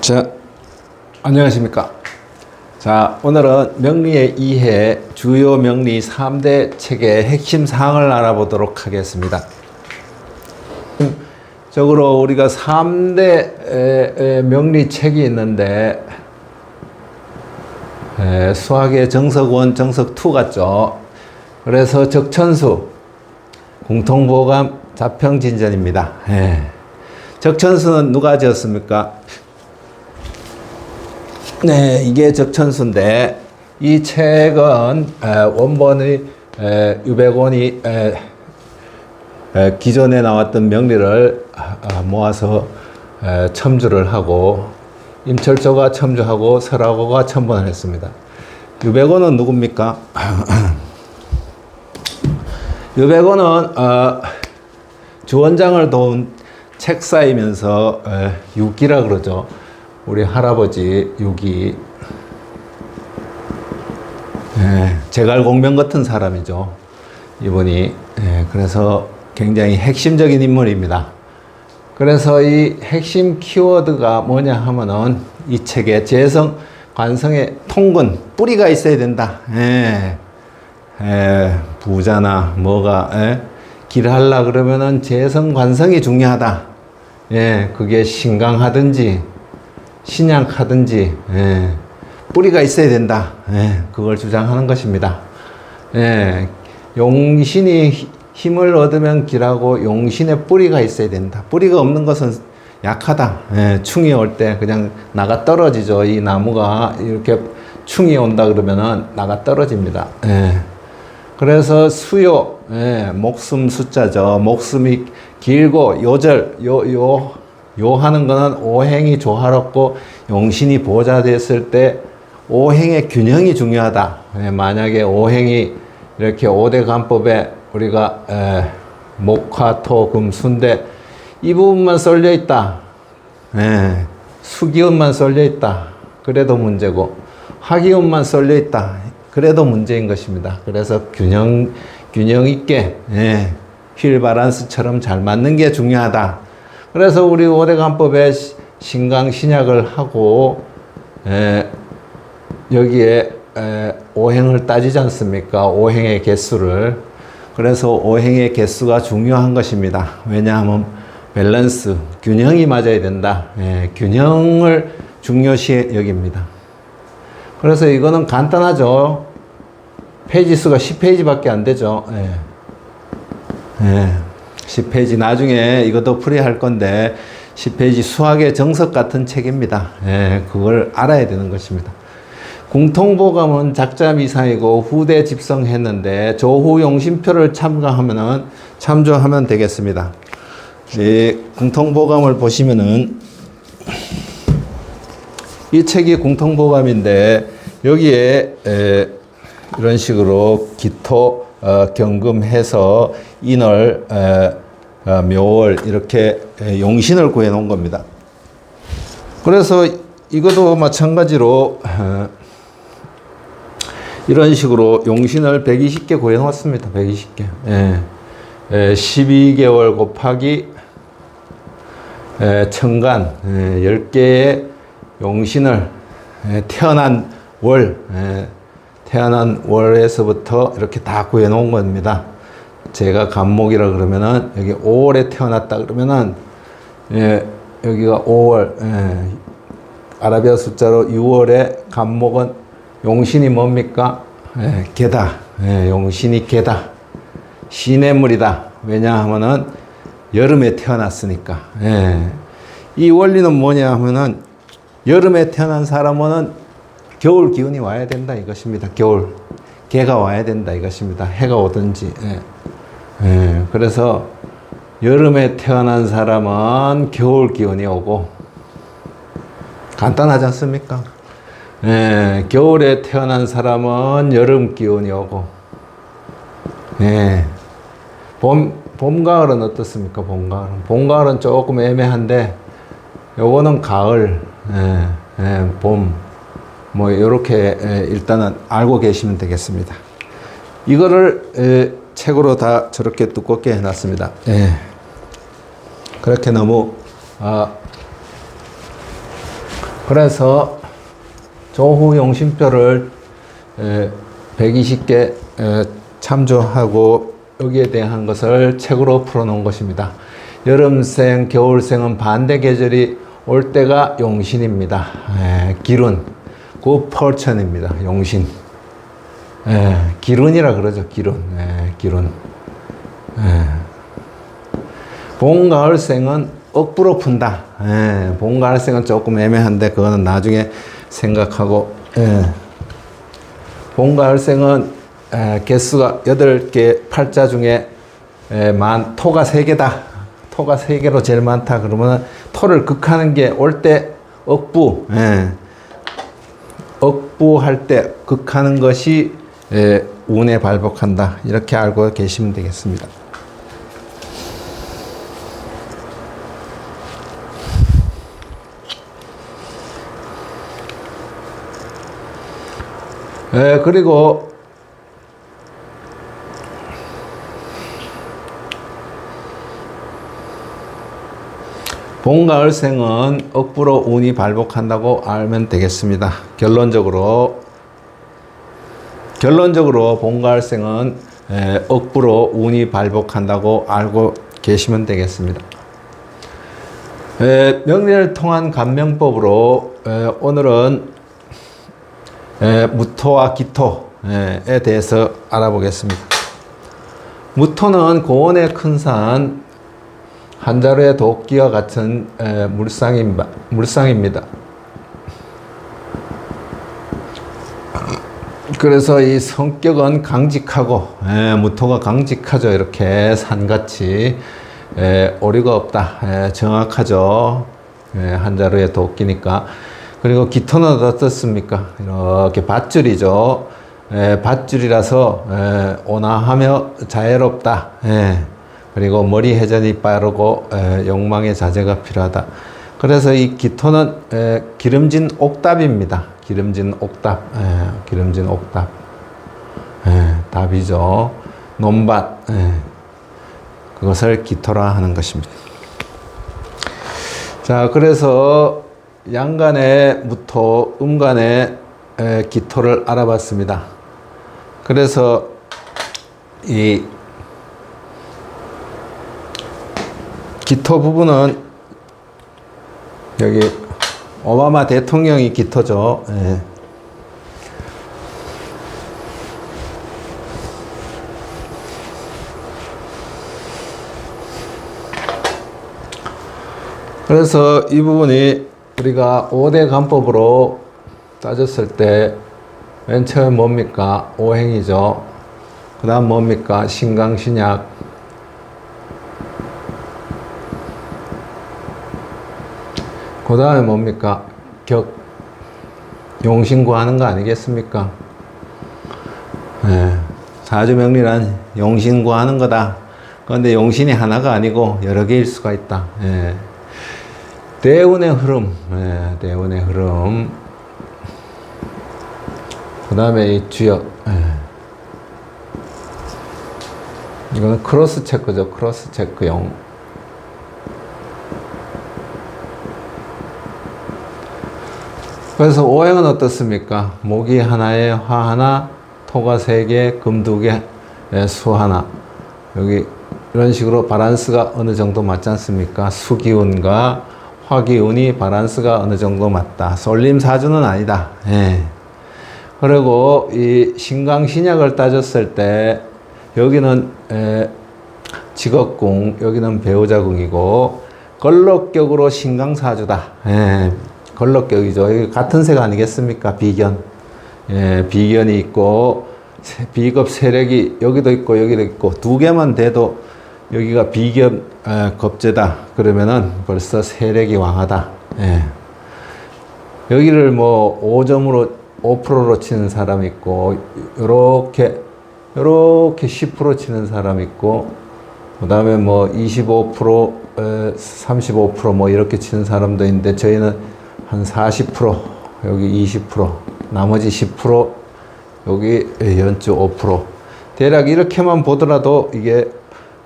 자, 안녕하십니까. 자, 오늘은 명리의 이해 주요 명리 3대 책의 핵심 사항을 알아보도록 하겠습니다. 적으로 우리가 3대 명리 책이 있는데 수학의 정석 1, 정석 2 같죠. 그래서 적천수, 공통보감, 자평진전입니다. 적천수는 누가 지었습니까? 네, 이게 적천수인데 이 책은 원본의 유백원이 기존에 나왔던 명리를 모아서 첨주를 하고 임철조가 첨주하고 설하고가 첨본을 했습니다. 유백원은 누굽니까? 유백원은 주원장을 도운 책사이면서 유기라 그러죠. 우리 할아버지 유기, 제갈공명 같은 사람이죠. 이분이. 그래서 굉장히 핵심적인 인물입니다. 그래서 이 핵심 키워드가 뭐냐 하면은 이 책에 재성, 관성의 통근, 뿌리가 있어야 된다. 부자나 뭐가 길하려 그러면은 재성, 관성이 중요하다. 그게 신강하든지 신약하든지 뿌리가 있어야 된다. 그걸 주장하는 것입니다. 용신이 힘을 얻으면 길하고 용신의 뿌리가 있어야 된다. 뿌리가 없는 것은 약하다. 충이 올 때 그냥 나가 떨어지죠. 이 나무가 이렇게 충이 온다 그러면은 나가 떨어집니다. 그래서 수요, 목숨 숫자죠. 목숨이 길고 요절, 요 하는 거는 오행이 조화롭고 용신이 보좌 됐을 때 오행의 균형이 중요하다. 만약에 오행이 이렇게 5대 간법에 우리가 목화, 토, 금, 수인데 이 부분만 쏠려 있다. 수기운만 쏠려 있다. 그래도 문제고 화기운만 쏠려 있다. 그래도 문제인 것입니다. 그래서 균형 있게 휠 바란스처럼 잘 맞는 게 중요하다. 그래서 우리 5대 간법에 신강 신약을 하고 여기에 오행을 따지지 않습니까? 오행의 개수를. 그래서 오행의 개수가 중요한 것입니다. 왜냐하면 밸런스, 균형이 맞아야 된다. 균형을 중요시 여깁니다. 그래서 이거는 간단하죠. 페이지 수가 10페이지밖에 안 되죠. 10페이지 나중에 이것도 풀이할 건데 10페이지 수학의 정석 같은 책입니다. 그걸 알아야 되는 것입니다. 공통보감은 작자미상이고 후대 집성했는데 조후 용신표를 참조하면 되겠습니다. 이 공통보감을 보시면은 이 책이 공통보감인데 여기에 이런 식으로 기토, 경금해서 인월, 묘월 이렇게 용신을 구해 놓은 겁니다. 그래서 이것도 마찬가지로 이런 식으로 용신을 120개 구해 놓았습니다. 120개. 12개월 곱하기 천간 10개의 용신을 태어난 월에서부터 이렇게 다 구해 놓은 겁니다. 제가 간목이라 그러면은 여기 5월에 태어났다 그러면은 여기가 5월, 아라비아 숫자로 6월에 간목은 용신이 뭡니까? 개다. 용신이 개다. 시냇물이다. 왜냐하면은 여름에 태어났으니까. 이 원리는 뭐냐 하면은 여름에 태어난 사람은 겨울 기운이 와야 된다 이것입니다. 겨울. 개가 와야 된다 이것입니다. 해가 오든지. 그래서 여름에 태어난 사람은 겨울 기운이 오고 간단하지 않습니까? 겨울에 태어난 사람은 여름 기운이 오고 봄, 가을은 어떻습니까? 봄, 가을은 조금 애매한데 요거는 가을, 봄 뭐 이렇게 일단은 알고 계시면 되겠습니다. 이거를 책으로 다 저렇게 두껍게 해놨습니다. 그렇게 너무 그래서 조후 용신표를 120개 참조하고 여기에 대한 것을 책으로 풀어놓은 것입니다. 여름생, 겨울생은 반대 계절이 올 때가 용신입니다. 기룬, 굿포천입니다. 용신. 기룬이라 그러죠. 기룬. 기룬. 봄, 가을생은 억부로 푼다. 봄, 가을생은 조금 애매한데 그거는 나중에 생각하고. 봄, 가을생은 개수가 8개 팔자 중에 토가 3개다. 토가 3개로 제일 많다. 그러면 토를 극하는 게 올 때 억부. 억부할 때 극하는 것이 운에 발복한다. 이렇게 알고 계시면 되겠습니다. 그리고 봄, 가을생은 억부로 운이 발복한다고 알면 되겠습니다. 결론적으로 봄, 가을생은 억부로 운이 발복한다고 알고 계시면 되겠습니다. 명리를 통한 감명법으로 오늘은 무토와 기토에 대해서 알아보겠습니다. 무토는 고원의 큰 산, 한자루의 도끼와 같은 물상입니다. 그래서 이 성격은 강직하고, 무토가 강직하죠. 이렇게 산같이 오류가 없다. 정확하죠. 한자루의 도끼니까. 그리고 기토는 어떻습니까? 이렇게 밧줄이죠. 밧줄이라서 온화하며 자애롭다. 그리고 머리 회전이 빠르고 욕망의 자제가 필요하다. 그래서 이 기토는 기름진 옥답입니다. 기름진 옥답. 기름진 옥답. 답이죠. 논밭. 그것을 기토라 하는 것입니다. 자, 그래서 양간의 무토, 음간의 기토를 알아봤습니다. 그래서 이 기토 부분은 여기 오바마 대통령이 기토죠. 그래서 이 부분이 우리가 5대 간법으로 따졌을 때 맨 처음 뭡니까? 오행이죠. 그 다음 뭡니까? 신강신약. 그 다음에 뭡니까? 용신 구하는 거 아니겠습니까? 사주명리란 용신 구하는 거다. 그런데 용신이 하나가 아니고 여러 개일 수가 있다. 대운의 흐름, 대운의 흐름. 그 다음에 이 주역. 이거는 크로스 체크죠. 크로스 체크용. 그래서 오행은 어떻습니까? 목이 하나에 화 하나, 토가 3개, 금 2개, 수 하나. 여기 이런 식으로 밸런스가 어느 정도 맞지 않습니까? 수기운과 화기운이 밸런스가 어느 정도 맞다. 쏠림 사주는 아니다. 그리고 이 신강신약을 따졌을 때 여기는 직업궁, 여기는 배우자궁이고 걸럭격으로 신강사주다. 걸럭격이죠. 여기 같은 색 아니겠습니까? 비견. 비견이 있고 비급 세력이 여기도 있고 여기도 있고 2개만 돼도 여기가 비견 겁재다. 그러면은 벌써 세력이 왕하다. 여기를 뭐 5점으로 5%로 치는 사람 있고 요렇게 10% 치는 사람 있고 그 다음에 뭐 25% 35% 뭐 이렇게 치는 사람도 있는데 저희는 한 40% 여기 20% 나머지 10% 여기 연주 5% 대략 이렇게만 보더라도 이게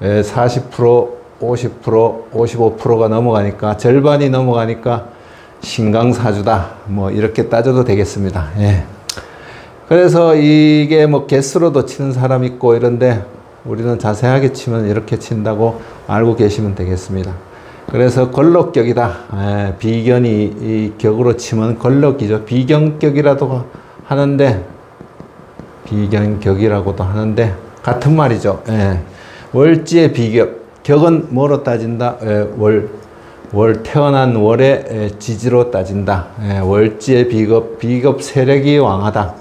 40% 50% 55%가 넘어가니까 절반이 넘어가니까 신강사주다. 뭐 이렇게 따져도 되겠습니다. 예. 그래서 이게 뭐 개수로도 치는 사람 있고 이런데 우리는 자세하게 치면 이렇게 친다고 알고 계시면 되겠습니다. 그래서 걸럭격이다. 예, 비견이 이 격으로 치면 걸럭이죠. 비견격이라도 하는데 비견격이라고도 하는데 같은 말이죠. 예. 월지의 비격. 격은 뭐로 따진다? 예, 월 태어난 월의 지지로 따진다. 예, 월지의 비급 세력이 왕하다.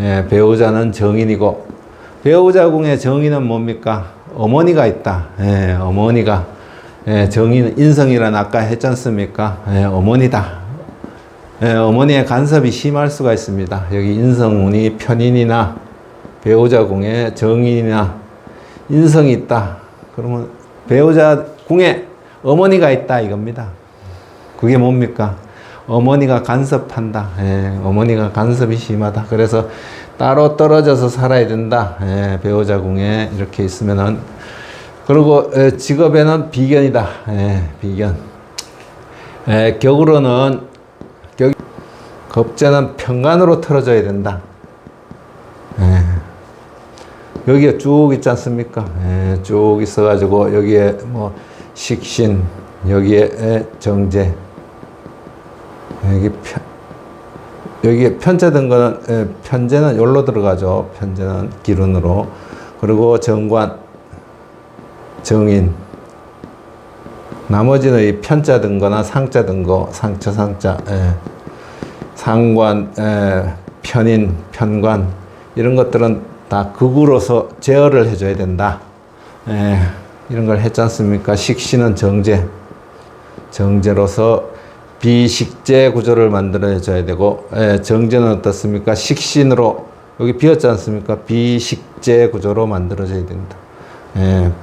예, 배우자는 정인이고 배우자 궁의 정인은 뭡니까? 어머니가 있다. 예, 어머니가 정인 인성이란 아까 했지 않습니까? 어머니다. 어머니의 간섭이 심할 수가 있습니다. 여기 인성운이 편인이나 배우자 궁에 정인이나 인성이 있다. 그러면 배우자 궁에 어머니가 있다 이겁니다. 그게 뭡니까? 어머니가 간섭한다. 어머니가 간섭이 심하다. 그래서 따로 떨어져서 살아야 된다. 배우자 궁에 이렇게 있으면은. 그리고 직업에는 비견이다. 비견. 격으로는 겁재는 편간으로 틀어져야 된다. 여기에 쭉 있지 않습니까? 쭉 있어가지고 여기에 뭐 식신, 여기에 정제, 여기에 편제 든 거는 편제는 여기로 들어가죠. 편제는 기run으로. 그리고 정관, 정인. 나머지는 이 편자 든 거나 상자 든 거, 상처, 상자, 상관, 편인, 편관, 이런 것들은 다 극으로서 제어를 해줘야 된다. 이런 걸 했지 않습니까? 식신은 정제, 정제로서 비식제 구조를 만들어줘야 되고, 정제는 어떻습니까? 식신으로, 여기 비었지 않습니까? 비식제 구조로 만들어져야 된다.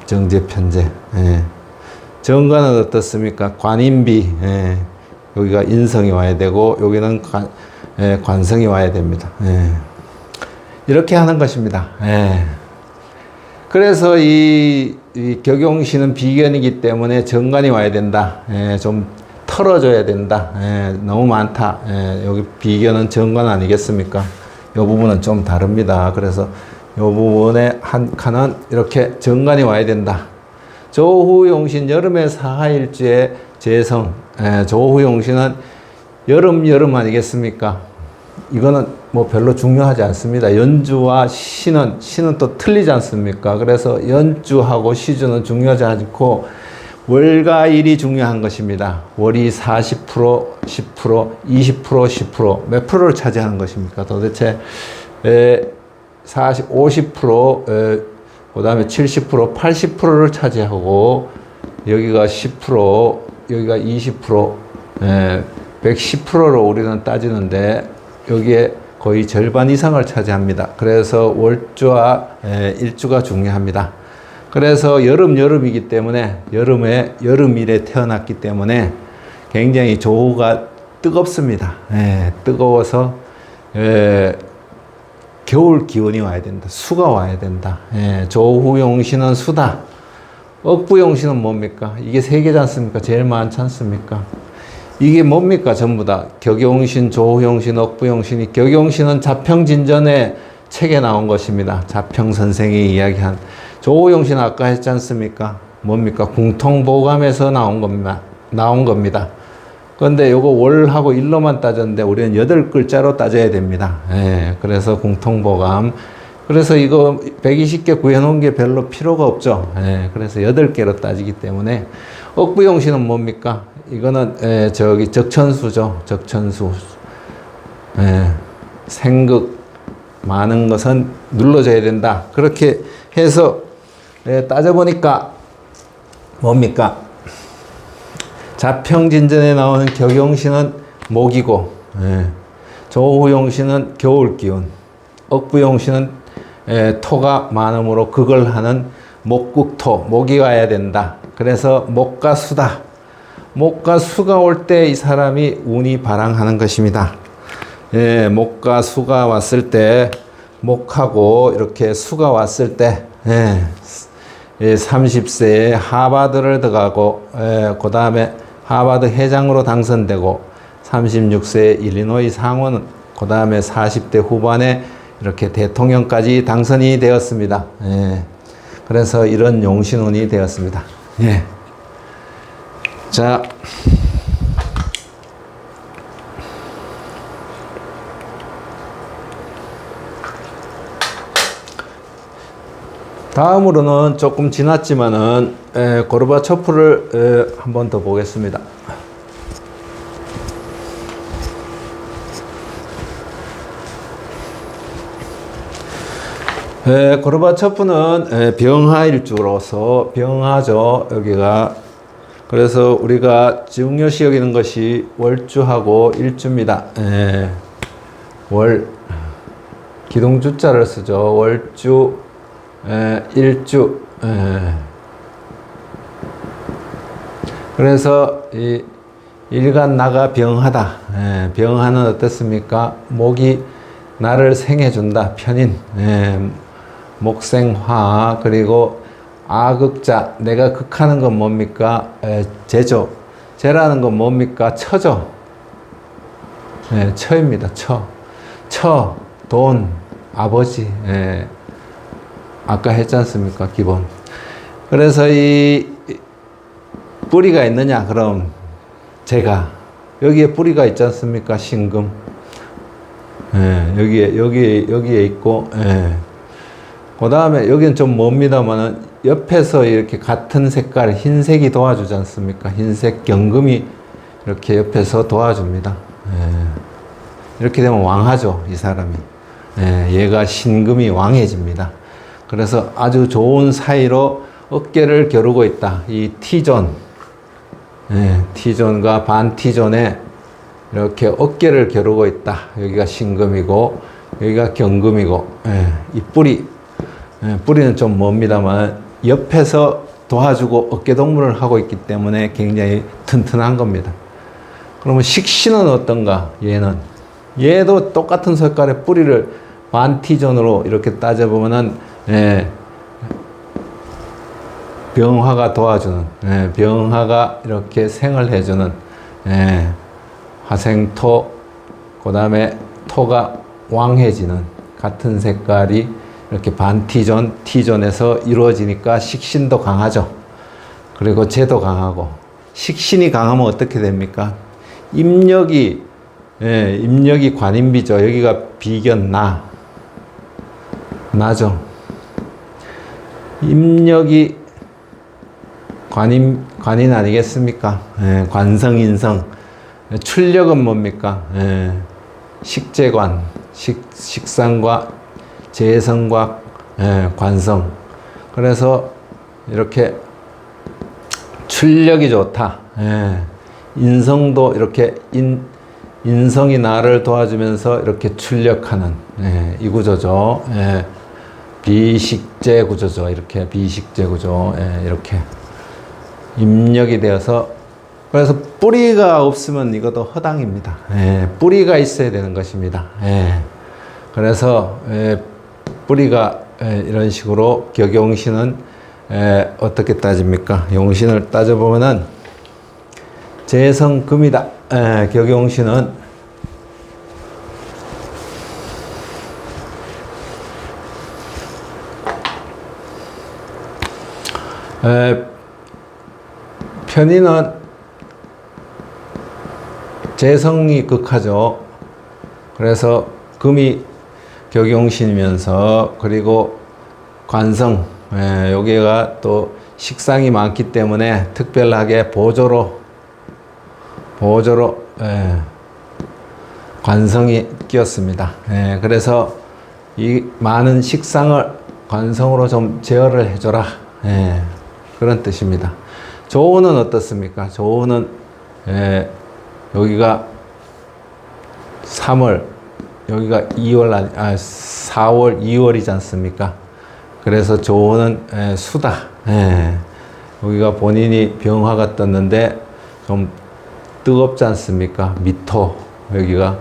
정제, 편제. 정관은 어떻습니까? 관인비, 여기가 인성이 와야 되고, 여기는 관성이 와야 됩니다. 이렇게 하는 것입니다. 그래서 이 격용신은 비견이기 때문에 정관이 와야 된다. 좀 털어줘야 된다. 너무 많다. 여기 비견은 정관 아니겠습니까? 이 부분은 좀 다릅니다. 그래서 이 부분에 한 칸은 이렇게 정관이 와야 된다. 조후용신 여름의 사하일주의 재성. 조후용신은 여름 아니겠습니까? 이거는 뭐 별로 중요하지 않습니다. 연주와 시는 또 틀리지 않습니까? 그래서 연주하고 시주는 중요하지 않고 월과일이 중요한 것입니다. 월이 40%, 10%, 20%, 10%, 몇 프로를 차지하는 것입니까? 도대체 40, 50%, 그 다음에 70%, 80%를 차지하고 여기가 10%, 여기가 20%, 110%로 우리는 따지는데 여기에 거의 절반 이상을 차지합니다. 그래서 월주와 일주가 중요합니다. 그래서 여름이기 때문에 여름일에 태어났기 때문에 굉장히 조후가 뜨겁습니다. 뜨거워서 겨울 기운이 와야 된다. 수가 와야 된다. 조후용신은 수다. 억부용신은 뭡니까? 이게 세 개지 않습니까? 제일 많지 않습니까? 이게 뭡니까? 전부 다 격용신, 조후용신, 억부용신이. 격용신은 자평진전의 책에 나온 것입니다. 자평 선생이 이야기한. 조후용신 아까 했지 않습니까? 뭡니까? 궁통보감에서 나온 겁니다. 그런데 요거 월하고 일로만 따졌는데 우리는 8글자로 따져야 됩니다. 그래서 궁통보감. 그래서 이거 120개 구해놓은 게 별로 필요가 없죠. 그래서 8개로 따지기 때문에. 억부용신은 뭡니까? 이거는 저기 적천수죠. 적천수. 생극 많은 것은 눌러줘야 된다. 그렇게 해서 따져보니까 뭡니까? 자평진전에 나오는 격용신은 목이고, 조후용신은 겨울기운, 억부용신은 토가 많음으로 극을 하는 목국토, 목이 와야 된다. 그래서 목과 수다. 목과 수가 올 때 이 사람이 운이 발항하는 것입니다. 목과 수가 왔을 때, 목하고 이렇게 수가 왔을 때, 30세에 하바드를 들어가고, 그 다음에 하바드 회장으로 당선되고, 36세 일리노이 상원, 그 다음에 40대 후반에 이렇게 대통령까지 당선이 되었습니다. 예. 그래서 이런 용신운이 되었습니다. 예. 자, 다음으로는 조금 지났지만은 고르바초프를 한 번 더 보겠습니다. 고르바초프는 병하일주로서 병하죠. 여기가. 그래서 우리가 중요시 여기는 것이 월주하고 일주입니다. 기둥주자를 쓰죠. 월주, 일주. 그래서 이 일간 나가 병하다. 병하는 어떻습니까? 목이 나를 생해준다. 편인. 목생화. 그리고 아극자. 내가 극하는 건 뭡니까? 제조. 제라는 건 뭡니까? 처죠. 처입니다. 처. 돈. 아버지. 아까 했지 않습니까? 기본. 그래서 이 뿌리가 있느냐? 그럼 제가 여기에 뿌리가 있지 않습니까? 신금. 여기에 있고, 그 다음에 여기는 좀 멉니다만은 옆에서 이렇게 같은 색깔 흰색이 도와주지 않습니까? 흰색 경금이 이렇게 옆에서 도와줍니다. 이렇게 되면 왕하죠, 이 사람이. 얘가 신금이 왕해집니다. 그래서 아주 좋은 사이로 어깨를 겨루고 있다. 이 T존, T존과 반T존에 이렇게 어깨를 겨루고 있다. 여기가 신금이고 여기가 경금이고, 이 뿌리는 좀 멉니다만 옆에서 도와주고 어깨동무를 하고 있기 때문에 굉장히 튼튼한 겁니다. 그러면 식신은 어떤가? 얘도 똑같은 색깔의 뿌리를 반티존으로 이렇게 따져보면은, 병화가 도와주는, 병화가 이렇게 생을 해주는, 화생토, 그 다음에 토가 왕해지는 같은 색깔이 이렇게 반티존, T존에서 이루어지니까 식신도 강하죠. 그리고 재도 강하고. 식신이 강하면 어떻게 됩니까? 임력이 관인비죠. 여기가 비견 나죠. 임력이 관인 아니겠습니까? 관성인성. 출력은 뭡니까? 식재관, 식상과 재성과 관성. 그래서 이렇게 출력이 좋다. 인성도 이렇게 인성이 나를 도와주면서 이렇게 출력하는 이 구조죠. 비식재 구조죠. 이렇게 비식재 구조. 이렇게 입력이 되어서, 그래서 뿌리가 없으면 이것도 허당입니다. 뿌리가 있어야 되는 것입니다. 그래서 뿌리가 이런 식으로 격용신은 어떻게 따집니까? 용신을 따져보면은 재성금이다. 격용신은 편인은 재성이 극하죠. 그래서 금이 격용신이면서, 그리고 관성, 여기가 또 식상이 많기 때문에 특별하게 보조로 관성이 끼었습니다. 그래서 이 많은 식상을 관성으로 좀 제어를 해줘라. 그런 뜻입니다. 조우는 어떻습니까? 조우는 여기가 3월, 여기가 4월, 2월이지 않습니까? 그래서 조우는 수다. 여기가 본인이 병화가 떴는데 좀 뜨겁지 않습니까? 미토, 여기가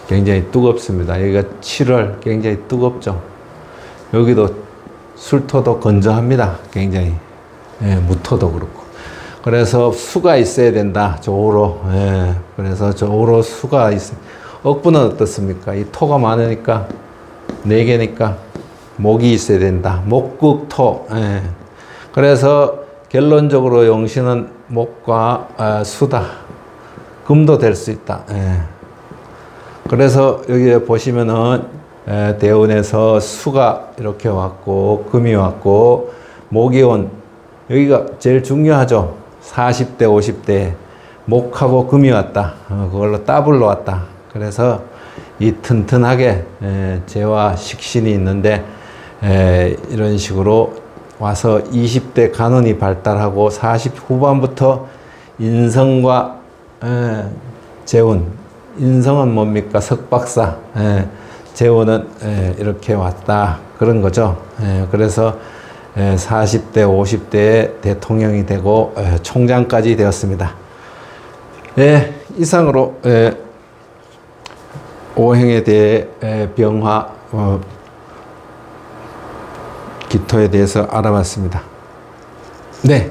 굉장히 뜨겁습니다. 여기가 7월, 굉장히 뜨겁죠. 여기도 술토도 건조합니다. 굉장히. 무토도 그렇고. 그래서 수가 있어야 된다. 조로. 예. 그래서 조로 수가 있어. 억부는 어떻습니까? 이 토가 많으니까, 4개니까, 목이 있어야 된다. 목극토. 예. 그래서 결론적으로 용신은 목과 수다. 금도 될 수 있다. 예. 그래서 여기 보시면은 대운에서 수가 이렇게 왔고, 금이 왔고, 목이 온, 여기가 제일 중요하죠. 40대, 50대, 목하고 금이 왔다. 그걸로 더블로 왔다. 그래서 이 튼튼하게 재와 식신이 있는데 이런 식으로 와서 20대 간운이 발달하고 40 후반부터 인성과 재운, 인성은 뭡니까? 석박사, 재운은 이렇게 왔다. 그런 거죠. 그래서 40대, 50대에 대통령이 되고 총장까지 되었습니다. 이상으로 오행에 대해 병화, 기토에 대해서 알아봤습니다. 네.